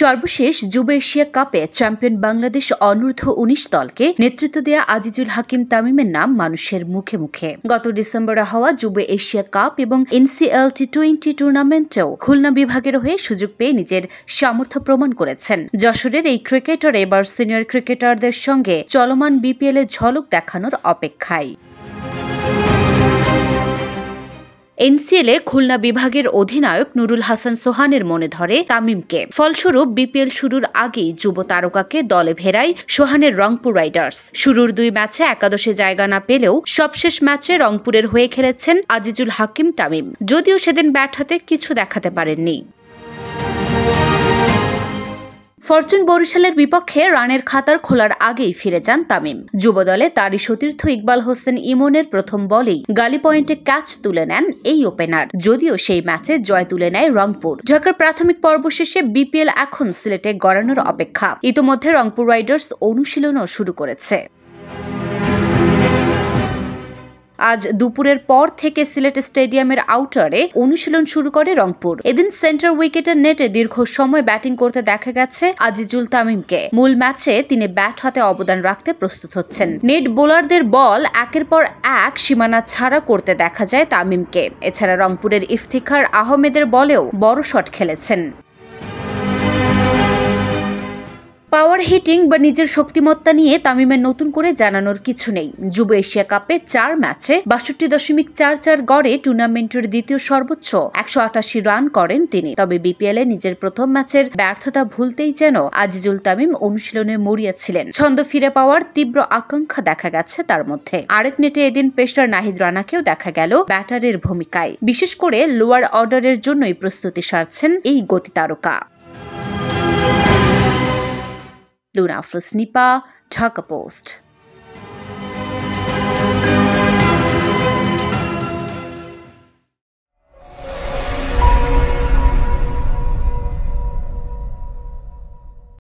সর্বশেষ যুব এশিয়া কাপে চ্যাম্পিয়ন বাংলাদেশ অনূর্ধ্ব-19 দলকে নেতৃত্ব দেয়া আজিজুল হাকিম তামিমের নাম মানুষের মুখে মুখে। গত ডিসেম্বরে হওয়া যুব এশিয়া কাপ এবং NCL T20 টুর্নামেন্টেও খুলনা বিভাগের হয়ে সুযোগ পেয়ে নিজের সামর্থ্য প্রমাণ করেছেন। যশোরের এই ক্রিকেটার এবার সিনিয়র ক্রিকেটারদের সঙ্গে চলমান BPL এ ঝলক দেখানোর অপেক্ষায়। NCL এ খুলনা বিভাগের অধিনায়ক নুরুল হাসান সোহানের মনে ধরে তামিমকে। ফলস্বরূপ BPL শুরুর আগেই যুব তারকাকে দলে ভেড়ায় সোহানের রংপুর রাইডার্স। শুরুর 2 ম্যাচে একাদশে জায়গা না পেলেও সবশেষ ম্যাচে রংপুরের হয়ে খেলেছেন আজিজুল হাকিম তামিম, যদিও সেদিন ব্যাট হাতে কিছু দেখাতে পারেননি। ফরচুন বরিশালের বিপক্ষে রানের খাতার খোলার আগেই ফিরে যান তামিম। যুবদলে তারই সতীর্থ ইকবাল হোসেন ইমনের প্রথম বলেই গালি পয়েন্টে ক্যাচ তুলে নেন এই ওপেনার, যদিও সেই ম্যাচে জয় তুলে নেয় রংপুর। ঢাকার প্রাথমিক পর্ব শেষে BPL এখন সিলেটে গড়ানোর অপেক্ষা। ইতোমধ্যে রংপুর রাইডার্স অনুশীলনও শুরু করেছে। আজ দুপুরের পর থেকে সিলেট স্টেডিয়ামের আউটারে অনুশীলন শুরু করে রংপুর। এদিন সেন্টার উইকেটের নেটে দীর্ঘ সময় ব্যাটিং করতে দেখা গেছে আজিজুল তামিমকে। মূল ম্যাচে তিনি ব্যাট হাতে অবদান রাখতে প্রস্তুত হচ্ছেন। নেট বোলারদের বল একের পর এক সীমানা ছাড়া করতে দেখা যায় তামিমকে। এছাড়া রংপুরের ইফতিখার আহমেদের বলেও বড় শট খেলেছেন। পাওয়ার হিটিং বা নিজের শক্তিমত্তা নিয়ে তামিমের নতুন করে জানানোর কিছু নেই। যুব এশিয়া কাপে 4 ম্যাচে ৬২.44 গড়ে টুর্নামেন্টের দ্বিতীয় সর্বোচ্চ ১৮৮ রান করেন তিনি। তবে BPL এ নিজের প্রথম ম্যাচের ব্যর্থতা ভুলতেই যেন আজিজুল তামিম অনুশীলনে মরিয়াছিলেন। ছন্দ ফিরে পাওয়ার তীব্র আকাঙ্ক্ষা দেখা গেছে তার মধ্যে। আরেক নেটে এদিন পেসার নাহিদ রানাকেও দেখা গেল ব্যাটারের ভূমিকায়। বিশেষ করে লোয়ার অর্ডারের জন্যই প্রস্তুতি সারছেন এই গতি তারকা। লুনা আফরোজ নিপা, ঢাকা পোস্ট।